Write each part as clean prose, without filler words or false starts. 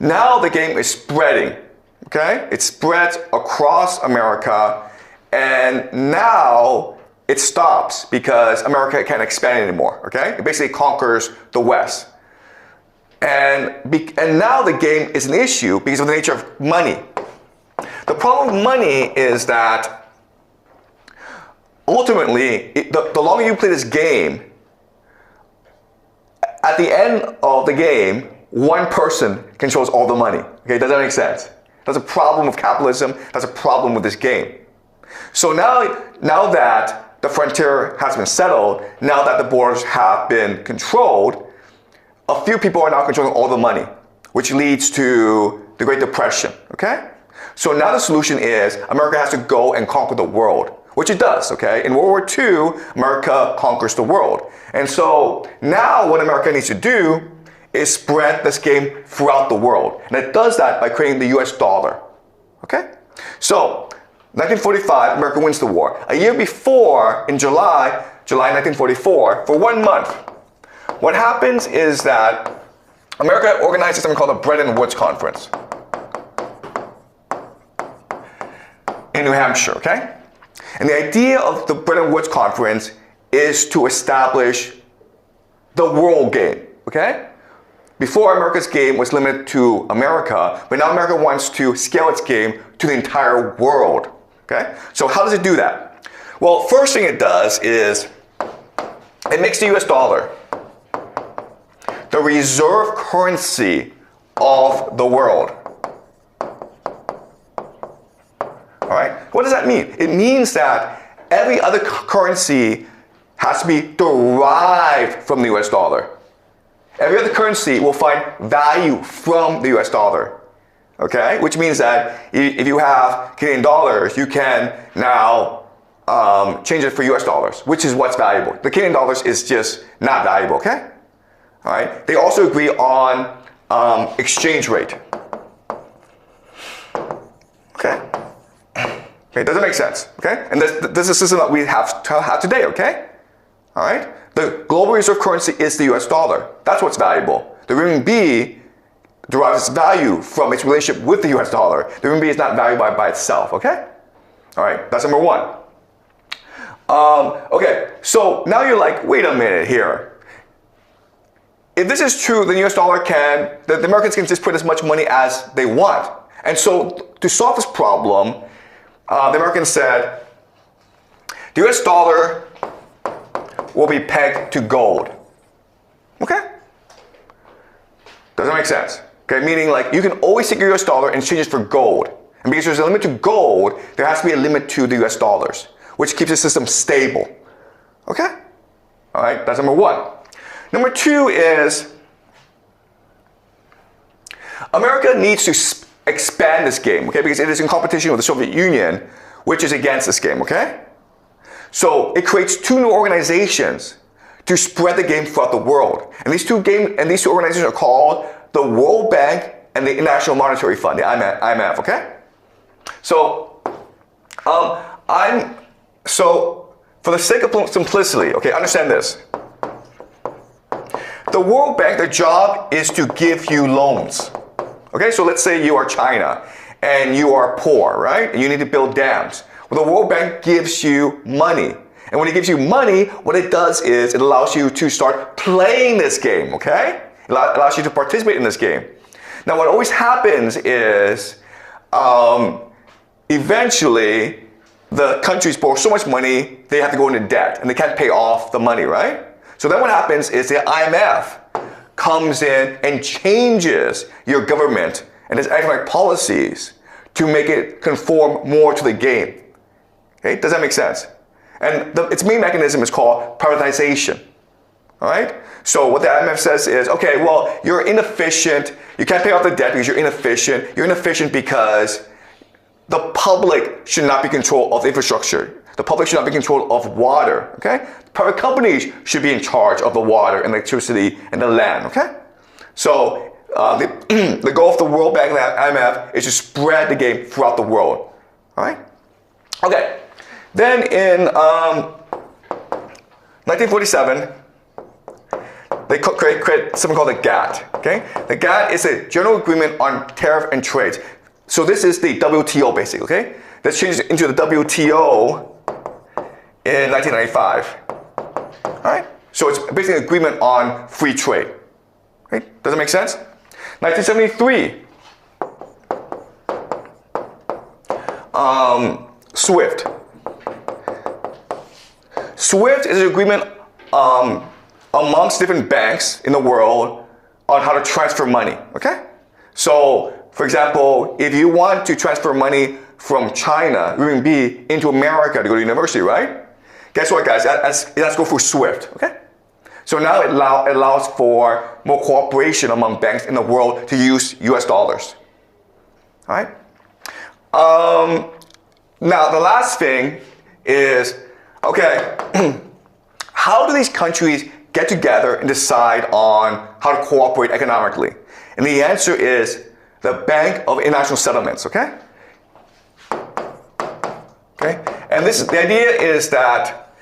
now the game is spreading, okay? It spreads across America, and now it stops because America can't expand anymore, okay? It basically conquers the West. And now the game is an issue because of the nature of money. The problem with money is that ultimately, the longer you play this game, at the end of the game, one person controls all the money. Okay, does that make sense? That's a problem with capitalism. That's a problem with this game. So now that the frontier has been settled, now that the borders have been controlled, a few people are now controlling all the money, which leads to the Great Depression, okay? So now the solution is America has to go and conquer the world, which it does, okay? In World War II, America conquers the world. And so now what America needs to do is spread this game throughout the world. And it does that by creating the US dollar, okay? So 1945, America wins the war. A year before, in July 1944, for 1 month, what happens is that America organizes something called the Bretton Woods Conference in New Hampshire, okay? And the idea of the Bretton Woods Conference is to establish the world game, okay? Before, America's game was limited to America, but now America wants to scale its game to the entire world, okay? So how does it do that? Well, first thing it does is it makes the US dollar the reserve currency of the world. All right? What does that mean? It means that every other currency has to be derived from the US dollar. Every other currency will find value from the US dollar. Okay? Which means that if you have Canadian dollars, you can now change it for US dollars, which is what's valuable. The Canadian dollars is just not valuable, okay? All right? They also agree on exchange rate. Okay? Okay, does it make sense? Okay? And this is a system that we have today, okay? All right? The global reserve currency is the US dollar. That's what's valuable. The renminbi derives its value from its relationship with the US dollar. The renminbi is not valuable by itself, okay? All right, that's number one. Okay, so now you're like, wait a minute here. If this is true, then the US dollar the Americans can just put as much money as they want. And so to solve this problem, the Americans said, the US dollar will be pegged to gold. Okay? Does that make sense? Okay, meaning like you can always take your US dollar and change it for gold. And because there's a limit to gold, there has to be a limit to the US dollars, which keeps the system stable. Okay? All right, that's number one. Number two is America needs to expand this game, okay? Because it is in competition with the Soviet Union, which is against this game, okay? So it creates two new organizations to spread the game throughout the world. And these two organizations are called the World Bank and the International Monetary Fund, the IMF, okay? So, for the sake of simplicity, okay, understand this. The World Bank, their job is to give you loans. Okay, so let's say you are China and you are poor, right? And you need to build dams. Well, the World Bank gives you money. And when it gives you money, what it does is it allows you to start playing this game, okay? It allows you to participate in this game. Now, what always happens is eventually the countries borrow so much money, they have to go into debt and they can't pay off the money, right? So then what happens is the IMF comes in and changes your government and its economic policies to make it conform more to the game. Okay, does that make sense? And its main mechanism is called privatization. All right? So what the IMF says is, okay, well, you're inefficient. You can't pay off the debt because you're inefficient. You're inefficient because the public should not be in control of infrastructure. The public should not be in control of water, okay? Private companies should be in charge of the water and electricity and the land, okay? So the goal of the World Bank and the IMF is to spread the game throughout the world, all right? Okay, then in 1947, they create something called the GATT. Okay? The GATT is a General Agreement on Tariff and Trade. So this is the WTO basically, okay? That's changed into the WTO in 1995. All right? So it's basically an agreement on free trade. Right? Does that make sense? 1973. SWIFT. SWIFT is an agreement amongst different banks in the world on how to transfer money, okay? So, for example, if you want to transfer money from China, RMB, into America to go to university, right? Guess what, guys? Let's go through SWIFT, okay? So now it allows for more cooperation among banks in the world to use US dollars, all right? Now, the last thing is, okay, how do these countries get together and decide on how to cooperate economically? And the answer is the Bank of International Settlements, okay? Okay, and the idea is that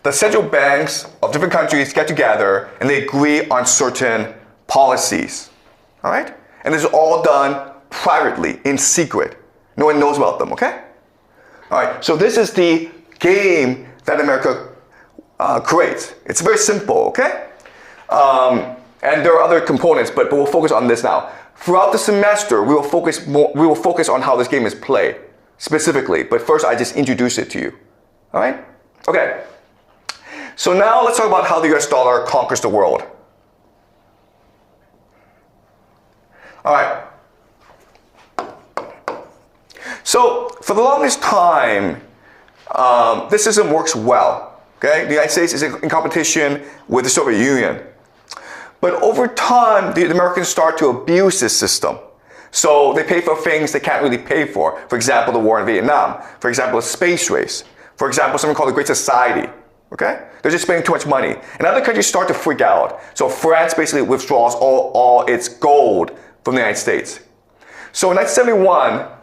the central banks of different countries get together and they agree on certain policies, all right? And this is all done privately, in secret. No one knows about them, okay? All right, so this is the game that America creates. It's very simple, okay? And there are other components, but we'll focus on this now. Throughout the semester, we will focus on how this game is played specifically. But first, I just introduce it to you. All right? Okay. So now let's talk about how the US dollar conquers the world. All right. So for the longest time, this system works well. Okay, the United States is in competition with the Soviet Union. But over time, the Americans start to abuse this system. So they pay for things they can't really pay for. For example, the war in Vietnam. For example, the space race. For example, something called the Great Society. Okay? They're just spending too much money. And other countries start to freak out. So France basically withdraws all its gold from the United States. So in 1971,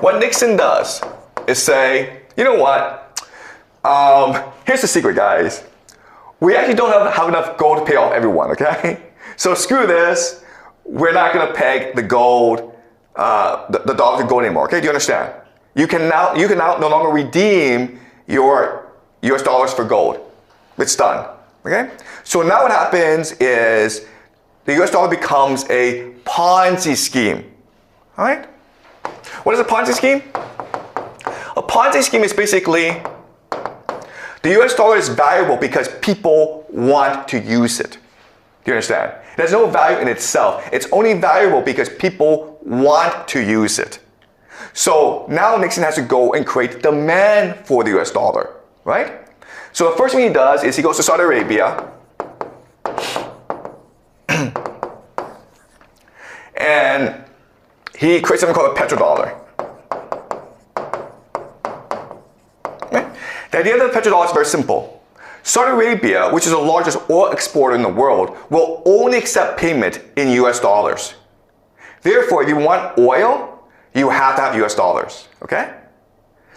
what Nixon does is say, you know what? Here's the secret, guys. We actually don't have enough gold to pay off everyone, okay? So screw this. We're not going to peg the gold, the dollar to gold anymore, okay? Do you understand? You can now no longer redeem your US dollars for gold. It's done, okay? So now what happens is the US dollar becomes a Ponzi scheme, all right? What is a Ponzi scheme? A Ponzi scheme is basically the US dollar is valuable because people want to use it. Do you understand? It has no value in itself. It's only valuable because people want to use it. So now Nixon has to go and create demand for the US dollar, right? So the first thing he does is he goes to Saudi Arabia and he creates something called a petrodollar. Okay? The idea of the petrodollar is very simple. Saudi Arabia, which is the largest oil exporter in the world, will only accept payment in US dollars. Therefore, if you want oil, you have to have US dollars, okay?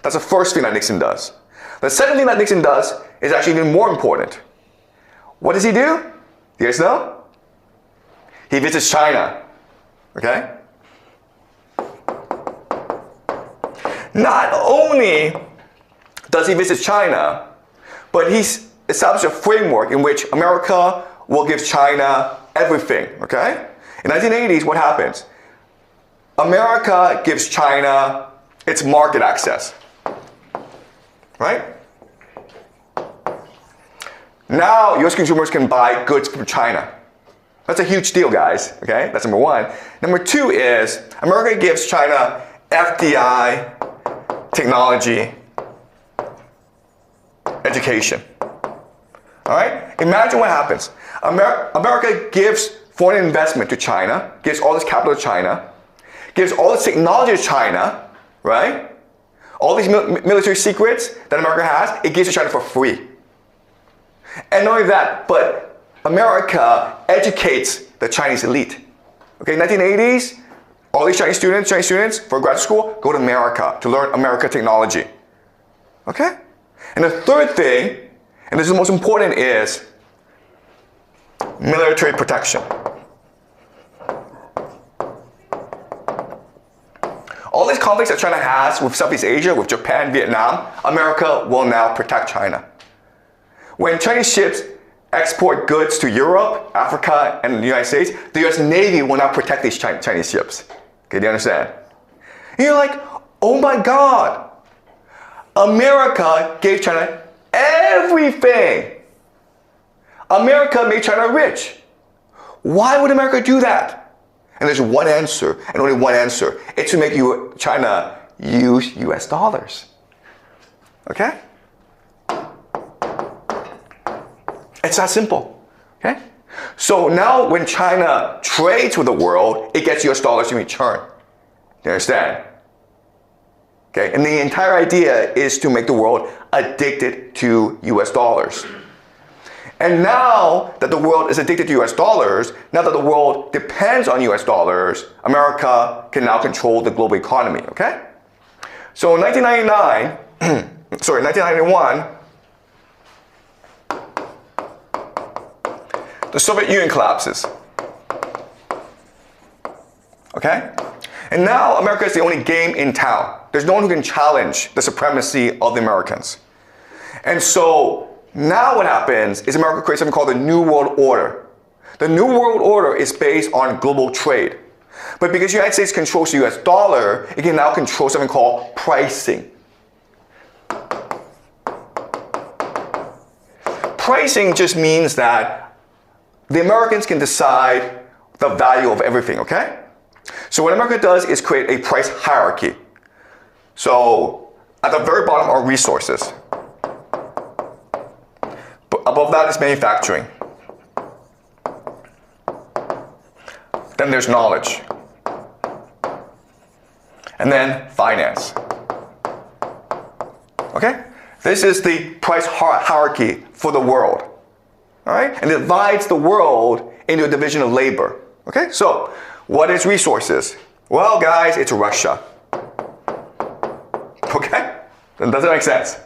That's the first thing that Nixon does. The second thing that Nixon does is actually even more important. What does he do? Do you guys know? He visits China, okay? Not only does he visit China, but he's established a framework in which America will give China everything, okay? In the 1980s, what happens? America gives China its market access, right? Now, US consumers can buy goods from China. That's a huge deal, guys, okay? That's number one. Number two is America gives China FDI, technology, education. All right? Imagine what happens. America gives foreign investment to China, gives all this capital to China, gives all this technology to China, right? All these military secrets that America has, it gives to China for free. And not only that, but America educates the Chinese elite. Okay, 1980s, all these Chinese students for graduate school go to America to learn American technology. Okay? And the third thing, and this is the most important, is military protection. All these conflicts that China has with Southeast Asia, with Japan, Vietnam, America will now protect China. When Chinese ships export goods to Europe, Africa, and the United States, the US Navy will now protect these Chinese ships. Okay, do you understand? And you're like, oh my God, America gave China everything. America made China rich. Why would America do that? And there's one answer, and only one answer. It's to make China use US dollars. Okay? It's that simple. Okay? So now when China trades with the world, it gets US dollars in return. You understand? Okay? And the entire idea is to make the world addicted to US dollars. And now that the world is addicted to US dollars, now that the world depends on US dollars, America can now control the global economy, okay? So in 1991, the Soviet Union collapses, okay? And now America is the only game in town. There's no one who can challenge the supremacy of the Americans. And so now what happens is America creates something called the New World Order. The New World Order is based on global trade. But because the United States controls the US dollar, it can now control something called pricing. Pricing just means that the Americans can decide the value of everything, okay? So what America does is create a price hierarchy. So at the very bottom are resources. Above that is manufacturing. Then there's knowledge. And then finance. Okay? This is the price hierarchy for the world. All right? And it divides the world into a division of labor. Okay? So, what is resources? Well, guys, it's Russia. Okay? Does that make sense?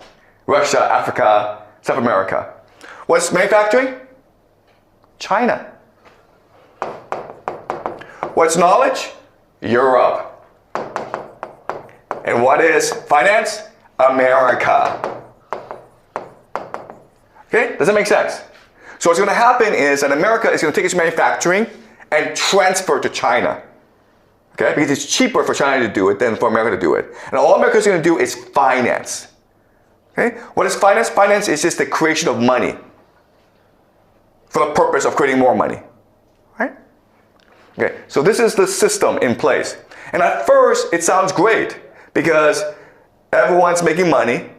Russia, Africa, South America. What's manufacturing? China. What's knowledge? Europe. And what is finance? America. Okay? Does that make sense? So what's going to happen is that America is going to take its manufacturing and transfer to China. Okay? Because it's cheaper for China to do it than for America to do it. And all America is going to do is finance. Okay? What is finance? Finance is just the creation of money for the purpose of creating more money. Right? Okay, so this is the system in place. And at first, it sounds great because everyone's making money,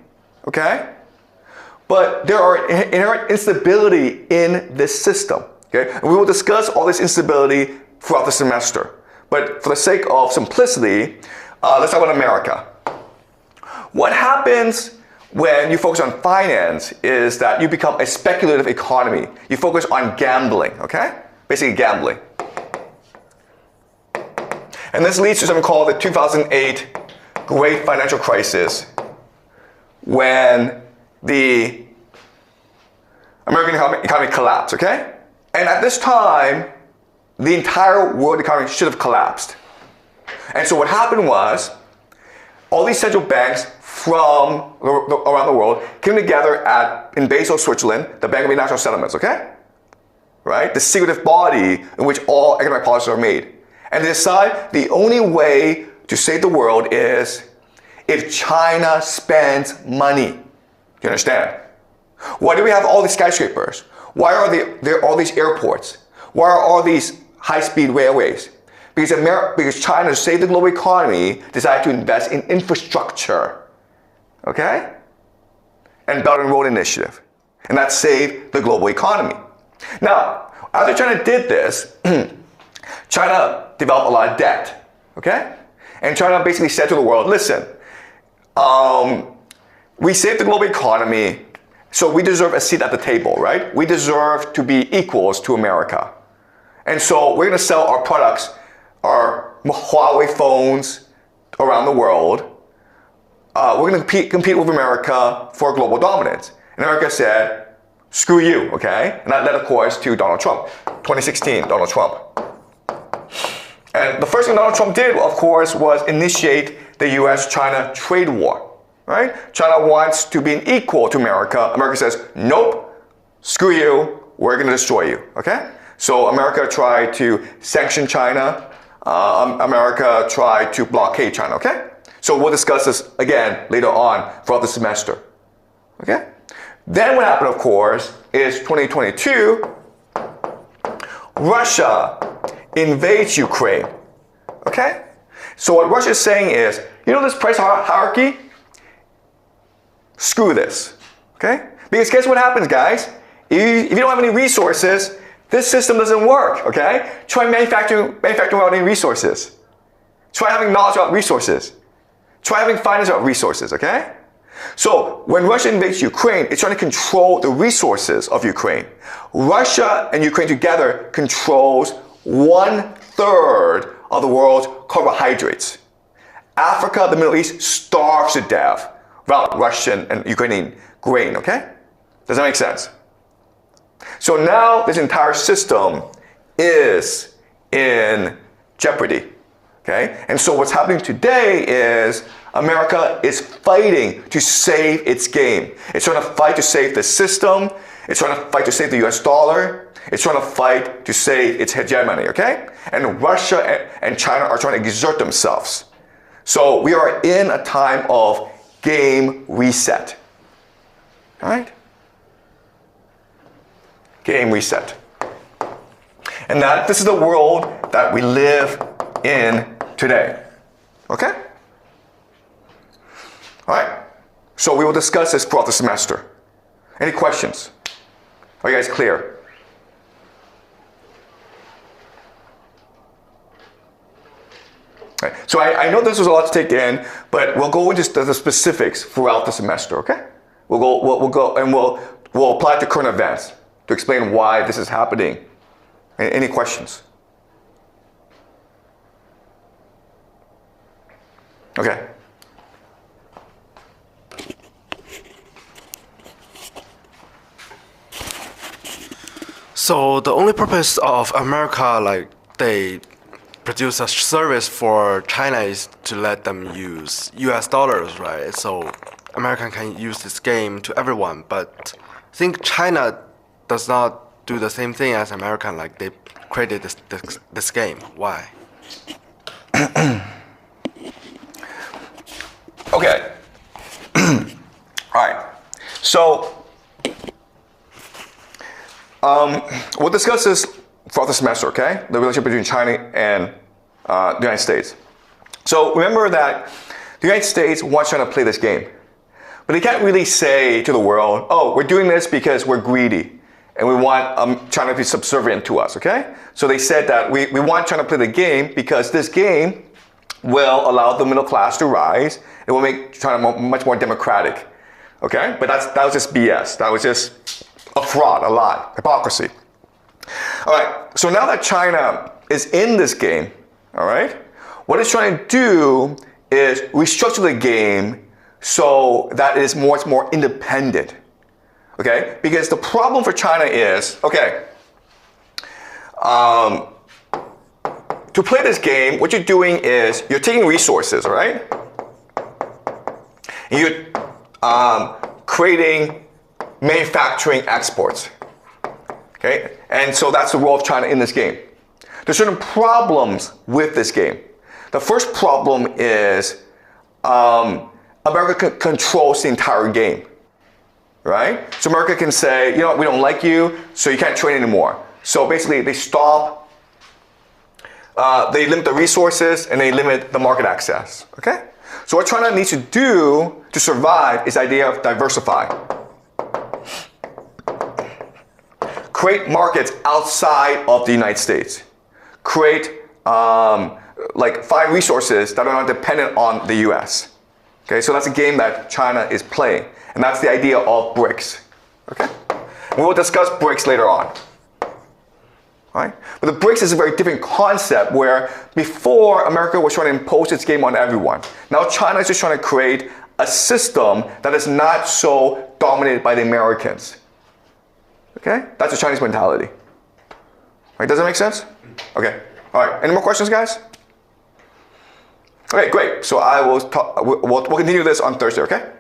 okay? But there are inherent instability in this system, okay? And we will discuss all this instability throughout the semester. But for the sake of simplicity, let's talk about America. What happens when you focus on finance is that you become a speculative economy. You focus on gambling, okay? Basically gambling. And this leads to something called the 2008 Great Financial Crisis, when the American economy collapsed, okay? And at this time, the entire world economy should have collapsed. And so what happened was, all these central banks from around the world came together in Basel, Switzerland, the Bank of International Settlements, okay? Right? The secretive body in which all economic policies are made. And they decide the only way to save the world is if China spends money. Do you understand? Why do we have all these skyscrapers? Why are there all these airports? Why are all these high-speed railways? Because China, to save the global economy, decided to invest in infrastructure. Okay? And Belt and Road Initiative. And that saved the global economy. Now, after China did this, China developed a lot of debt. Okay? And China basically said to the world, listen, we saved the global economy, so we deserve a seat at the table, right? We deserve to be equals to America. And so we're going to sell our products, our Huawei phones around the world. We're going to compete with America for global dominance. And America said, screw you, okay? And that led, of course, to Donald Trump, 2016, Donald Trump. And the first thing Donald Trump did, of course, was initiate the US-China trade war, right? China wants to be an equal to America. America says, nope, screw you, we're going to destroy you, okay? So America tried to sanction China. America tried to blockade China, okay? So we'll discuss this again later on throughout the semester, okay? Then what happened, of course, is 2022, Russia invades Ukraine, okay? So what Russia is saying is, you know this price hierarchy? Screw this, okay? Because guess what happens, guys? If you don't have any resources, this system doesn't work, okay? Try manufacturing without any resources. Try having knowledge about resources. Try having finance about resources, okay? So when Russia invades Ukraine, it's trying to control the resources of Ukraine. Russia and Ukraine together controls 1/3 of the world's carbohydrates. Africa, the Middle East, starves to death without Russian and Ukrainian grain, okay? Does that make sense? So now this entire system is in jeopardy, okay? And so what's happening today is America is fighting to save its game. It's trying to fight to save the system. It's trying to fight to save the US dollar. It's trying to fight to save its hegemony, okay? And Russia and China are trying to exert themselves. So we are in a time of game reset, all right? Game reset. And this is the world that we live in today. Okay? All right. So we will discuss this throughout the semester. Any questions? Are you guys clear? All right. So I know this was a lot to take in, but we'll go into the specifics throughout the semester, okay? We'll go and we'll apply it to current events to explain why this is happening. Any questions? Okay. So the only purpose of America, like they produce a service for China, is to let them use US dollars, right? So America can use this game to everyone, but I think China does not do the same thing as American, like they created this game. Why? Okay. All right. So we'll discuss this throughout the semester, okay? The relationship between China and the United States. So remember that the United States wants China to play this game. But they can't really say to the world, oh, we're doing this because we're greedy and we want China to be subservient to us, okay? So they said that we want China to play the game because this game will allow the middle class to rise. It will make China much more democratic, okay? But that was just BS. That was just a fraud, a lie, hypocrisy. All right, so now that China is in this game, all right, what it's trying to do is restructure the game so that it is much more independent, okay? Because the problem for China is, okay, to play this game, what you're doing is you're taking resources, right? And you're creating manufacturing exports, okay? And so that's the role of China in this game. There's certain problems with this game. The first problem is America controls the entire game, right? So America can say, you know what, we don't like you, so you can't trade anymore. So basically they stop, they limit the resources and they limit the market access, okay? So what China needs to do to survive is the idea of diversify. Create markets outside of the United States. Create, find resources that are not dependent on the US. Okay, so that's a game that China is playing. And that's the idea of BRICS. Okay? We will discuss BRICS later on. All right? But the BRICS is a very different concept where before America was trying to impose its game on everyone. Now China is just trying to create a system that is not so dominated by the Americans. Okay? That's the Chinese mentality. Right? Does that make sense? Okay. All right. Any more questions, guys? Okay, great. So I will talk, we'll continue this on Thursday, okay?